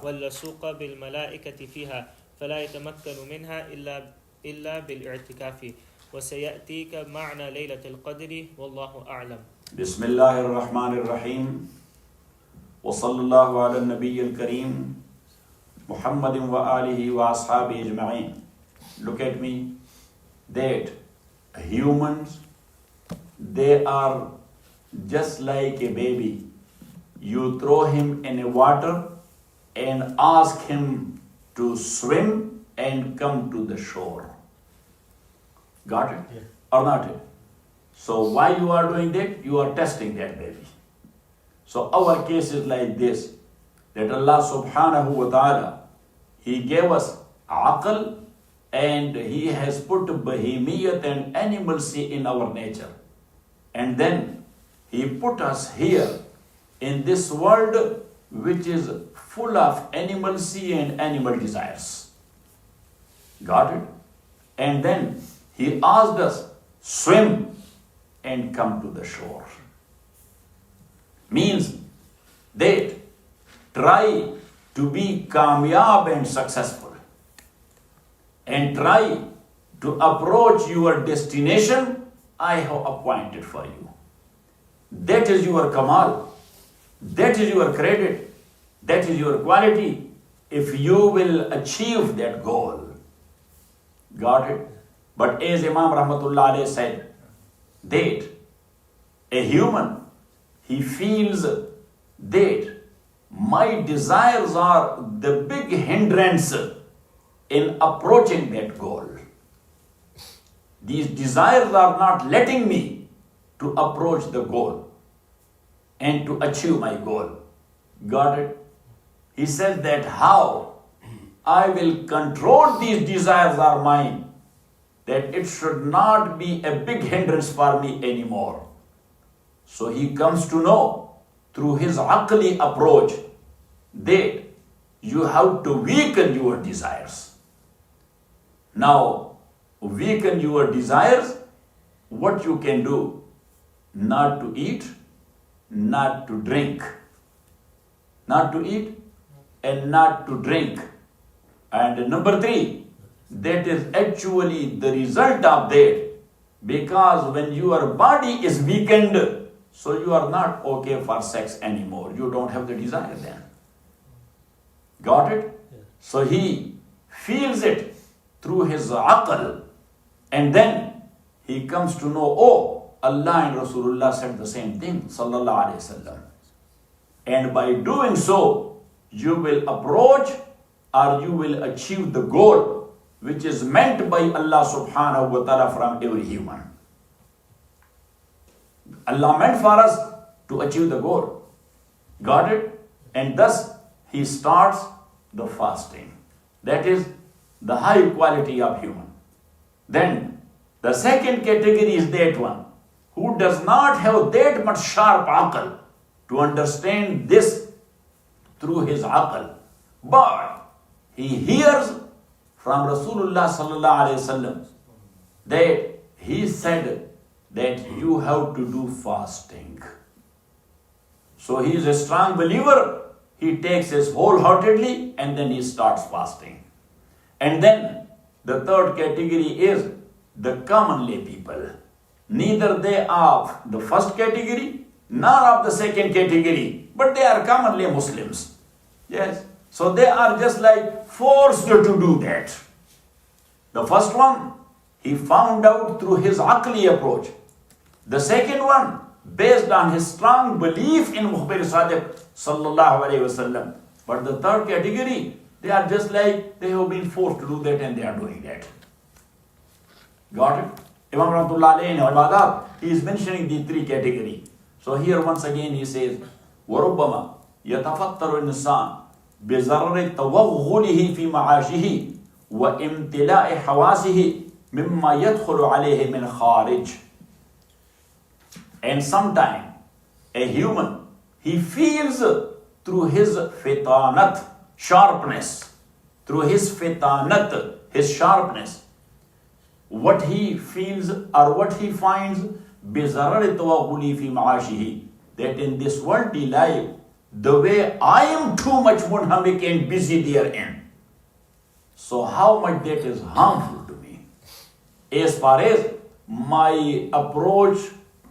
واللصوق بالملائكة فيها فلا يتمكن منها إلا بالاعتكاف وسيأتيك معنى ليلة القدر والله أعلم. بسم الله الرحمن الرحيم وصلى الله على النبي الكريم محمد وآله وأصحابه أجمعين. Look at me, that humans, they are just like a baby. You throw him in a water and ask him to swim and come to the shore. Got it? Yeah. Or not it? So why you are doing that? You are testing that baby. So our case is like this, that Allah subhanahu wa ta'ala, He gave us aql and He has put bahimiyat and animalcy in our nature. And then He put us here in this world which is full of animalcy and animal desires. Got it? And then He asked us, swim and come to the shore. Means that try to be kamyab and successful, and try to approach your destination I have appointed for you. That is your kamal. That is your credit. That is your quality. If you will achieve that goal. Got it? But as Imam Rahmatullah alayhi said, that a human, he feels that my desires are the big hindrance in approaching that goal. These desires are not letting me to approach the goal and to achieve my goal. Got it? He says that how I will control these desires are mine, that it should not be a big hindrance for me anymore. So he comes to know through his aqli approach that you have to weaken your desires. Now, weaken your desires, what you can do? Not to eat, not to drink. Not to eat and not to drink. And number 3, that is actually the result of that, because when your body is weakened, so you are not okay for sex anymore. You don't have the desire then. Got it? Yeah. So he feels it through his aql, and then he comes to know, oh, Allah and Rasulullah said the same thing, sallallahu alaihi wasallam. And by doing so, you will approach or you will achieve the goal which is meant by Allah subhanahu wa ta'ala from every human. Allah meant for us to achieve the goal. Got it? And thus He starts the fasting. That is the high quality of human. Then the second category is that one who does not have that much sharp aql to understand this through his aql, but he hears from Rasulullah sallallahu alaihi wasallam that he said that you have to do fasting. So he is a strong believer. He takes this wholeheartedly and then he starts fasting. And then the third category is the common lay people. Neither they are of the first category nor of the second category, but they are common lay Muslims. Yes. So they are just like forced to do that. The first one, he found out through his aqli approach. The second one, based on his strong belief in Muhammad Saheb sallallahu alayhi wasallam. But the third category, they are just like they have been forced to do that and they are doing that. Got it? Imam Rahmatullah alayhi in Ibadat, he is mentioning the 3 categories. So here once again he says, وَرُبَّمَا يَتَفَطَّرُ النِّسَانِ بِزَرِّ تَوَغُّلِهِ فِي مَعَاشِهِ وَإِمْتِلَاءِ حَوَاسِهِ مِمَّا يَدْخُلُ عَلَيْهِ مِنْ خَارِجٍ. And sometime a human, he feels through his fitanat, sharpness, through his fitanat, his sharpness, what he feels or what he finds, بِزَرَرِ تَوَغُّلِهِ فِي مَعَاشِهِ, that in this worldly life, the way I am too much munhamik and busy therein. So how much that is harmful to me. As far as my approach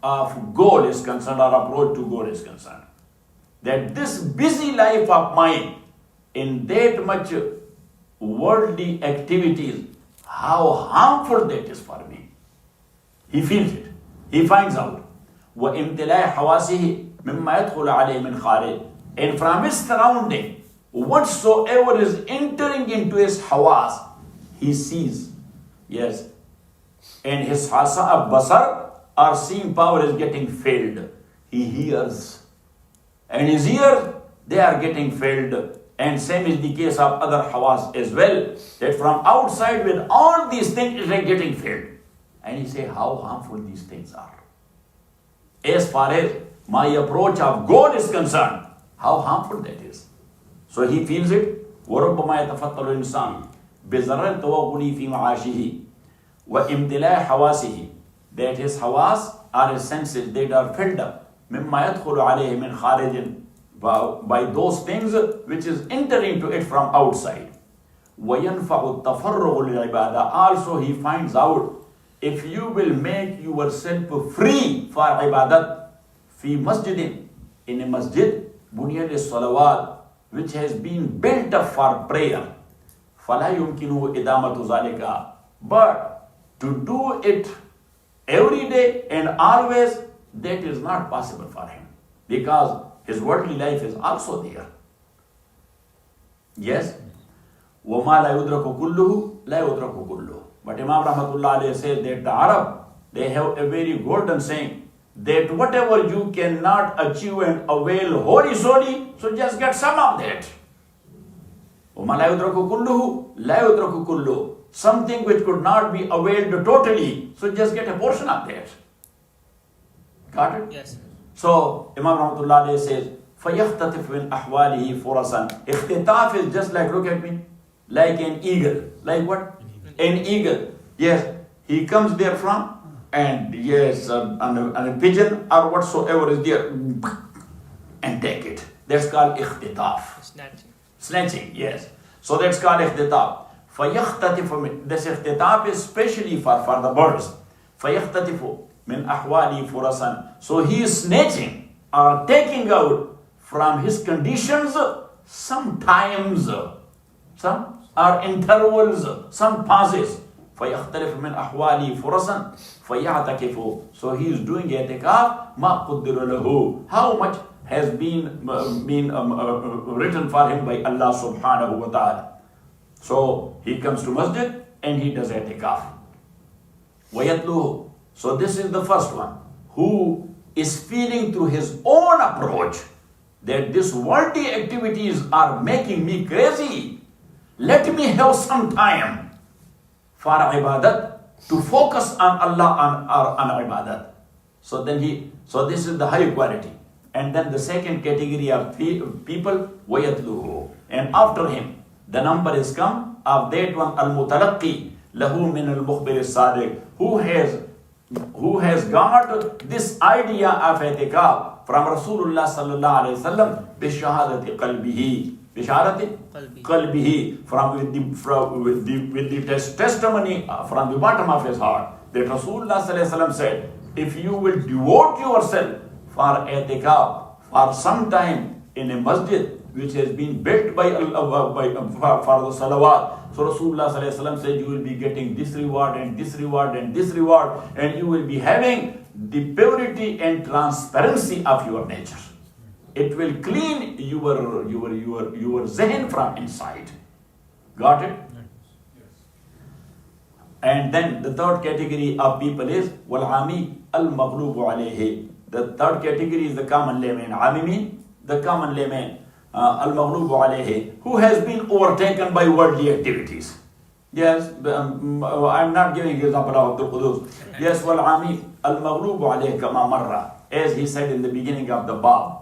of goal is concerned, or approach to goal is concerned, that this busy life of mine in that much worldly activities, how harmful that is for me. He feels it. He finds out. وَإِمْتِلَاءِ حَوَاسِهِ مِمَّا يَدْخُلُ عَلَيْهِ مِنْ خَارِجٍ. And from his surrounding, whatsoever is entering into his hawas, he sees. Yes. And his hasa of basar, or seeing power, is getting failed. He hears. And his ears, they are getting failed. And same is the case of other hawas as well. That from outside, with all these things, they are getting failed. And he say how harmful these things are. As far as my approach of God is concerned, how harmful that is. So he feels it. وَرُبَّمَا يَتَفَطَّلُ الْإِنسَانُ بِزَرَّ التَّوَغُّلِ فِي مَعَاشِهِ وَإِمْتِلَاءِ حَوَاسِهِ. That his hawas are his senses that are filled up. مِمَّا يَدْخُلُ عَلَيْهِ مِنْ خَارِجٍ. By those things which is entering to it from outside. وَيَنْفَعُ التَّفَرُّغُ لِلْعِبَادَةِ. Also he finds out, if you will make yourself free for ibadat, fi masjidin, in a masjid, bunyal salawat, which has been built up for prayer, fala yumkinu idamatu zalika. But to do it every day and always, that is not possible for him, because his worldly life is also there. Yes? وَمَا لَا يُدْرَكُ كُلُّهُ لَا يُدْرَكُ كُلُّهُ. But Imam Rahmatullah alayhi says that the Arab, they have a very golden saying, that whatever you cannot achieve and avail wholly solely, so just get some of that. وَمَا لَا يُدْرَكُ كُلُّهُ لَا يُدْرَكُ كُلُّهُ. Something which could not be availed totally, so just get a portion of that. Got it? Yes. So Imam Rahmatullah alayhi says, فَيَخْتَطِفْ مِنْ أَحْوَالِهِ فُرَسًا. Ikhtitaf is just like, look at me, like an eagle. Like what? An eagle. Yes, he comes there from, and yes, on a pigeon or whatsoever is there, and take it. That's called ikhtitaf. Snatching. Snatching, yes. So that's called ikhtitaf. فَيَخْتَطِفُ. This ikhtitaf is specially for the birds. فَيَخْتَطِفُ مِنْ أَحْوَالِهِ فُرَسًا. So he is snatching or taking out from his conditions sometimes, some are intervals, some pauses. فَيَخْتَلِفُ مِنْ أَحْوَالِهِ فُرَسًا فَيَعْتَكِفُ. So he is doing i'tikaf, مَا قُدِّرَ لَهُ. How much has been written for him by Allah subhanahu wa ta'ala. So he comes to masjid and he does i'tikaf. وَيَتْلُهُ. So this is the first one, who is feeling through his own approach that these worldly activities are making me crazy. Let me have some time for ibadat, to focus on Allah on ibadat. So this is the high quality. And then the second category of people, وَيَتْلُهُ. And after him, the number is come of that one, al-mutalaqqi lahu min al-mukhbir as-sadiq, who has got this idea of i'tikaf from Rasulullah sallallahu alayhi wa sallam, bishahadati qalbihi. Bisharati qalbihi, with the testimony from the bottom of his heart, that Rasulullah sallallahu alaihi wasallam said, if you will devote yourself for i'tikaf for some time in a masjid which has been built by Allah for the salawat, so Rasulullah sallallahu alaihi wasallam said, you will be getting this reward and this reward and this reward, and you will be having the purity and transparency of your nature. It will clean your zehn from inside. Got it? Yes. And then the third category of people is wal-ami al-maghlubu alayhi. The third category is the common layman. Ami mean the common layman. Al-maghlubu alayhi, who has been overtaken by worldly activities. Yes, I'm not giving example of Abdul Qudus. Yes, wal-ami al-maghlubu alayhi kama marra, as he said in the beginning of the bab.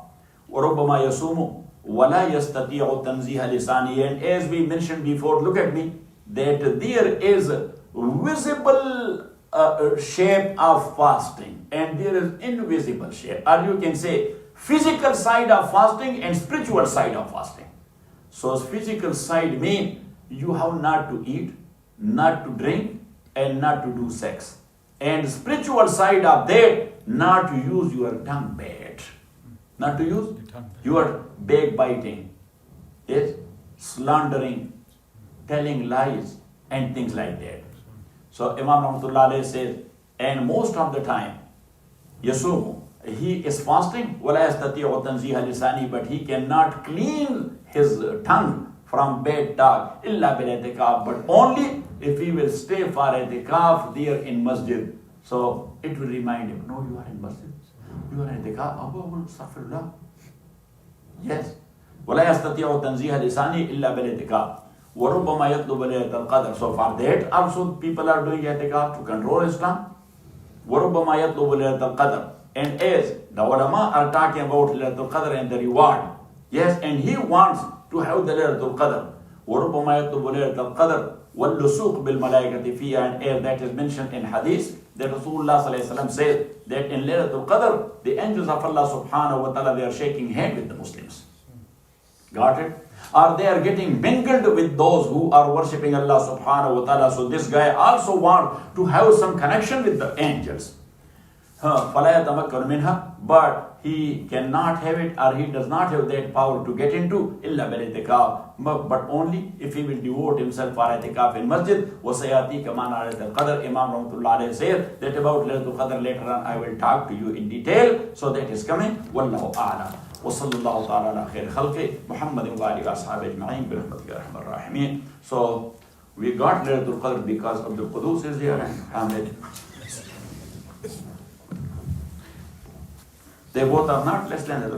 وَرُبَّمَا يَصُومُ وَلَا يَسْتَطِيعُ تَنْزِيهَ لِسَانِهِ. And as we mentioned before, look at me, that there is visible shape of fasting and there is invisible shape. Or you can say physical side of fasting and spiritual side of fasting. So physical side means you have not to eat, not to drink, and not to do sex. And spiritual side of that, not to use your tongue bad. Not to use your backbiting, yes, slandering, telling lies, and things like that. So Imam Rahmatullah Alayhi says, and most of the time, Yasumu, he is fasting, وَلَا يَسْتَطِيعُ تَنْزِيهَ لِسَانِهِ, but he cannot clean his tongue from bad talk, إِلَّا بِالْإِعْتِكَافِ, but only if he will stay for i'tikaf there in masjid. So it will remind him, no, you are in masjid, you are in i'tikaf, astaghfirullah. Yes. وَلَا يَسْتَطِيعُ تَنْزِيهَ لِسَانِهِ إِلَّا بِالْإِعْتِكَافِ وَرُبَّمَا يَطْلُبُ لَيْلَةَ الْقَدْرِ. So for that also people are doing i'tikaf to control his tongue. وَرُبَّمَا يَطْلُبُ لَيْلَةَ الْقَدْرِ. And as the ulama are talking about Laylatul Qadr and the reward, yes, and he wants to have the Laylatul Qadr. وَرُبَّمَا يَطْلُبُ لَيْلَةَ الْقَدْرِ وَاللُّسُوقُ بِالْمَلَائِكَةِ فِيهَا, and as that is mentioned in Hadith, that Rasulullah sallallahu alaihi wasallam says that in Laylatul Qadr, the angels of Allah subhanahu wa ta'ala, they are shaking hands with the Muslims. Got it? Or they are getting mingled with those who are worshipping Allah subhanahu wa ta'ala. So this guy also wants to have some connection with the angels. فَلَا يَتَمَكَّنُ مِنْهَا, but he cannot have it, or he does not have that power to get into إِلَّا بِالْإِعْتِكَافِ, but only if he will devote himself for i'tikaf in masjid. وَسَيَأْتِيكَ مَعْنَى لَيْلَةُ الْقَدْرِ. Imam Rahmatullah Alayhi says that about Laylatul Qadr later on I will talk to you in detail. So that is coming. وَاللَّهُ أَعْلَمُ. وصلى الله تعالى على خير خلقه محمد وآله وأصحابه أجمعين برحمتك يا أرحم الراحمين. So we got Laylatul Qadr because of the Qudus is here and Hamid. They both are not less than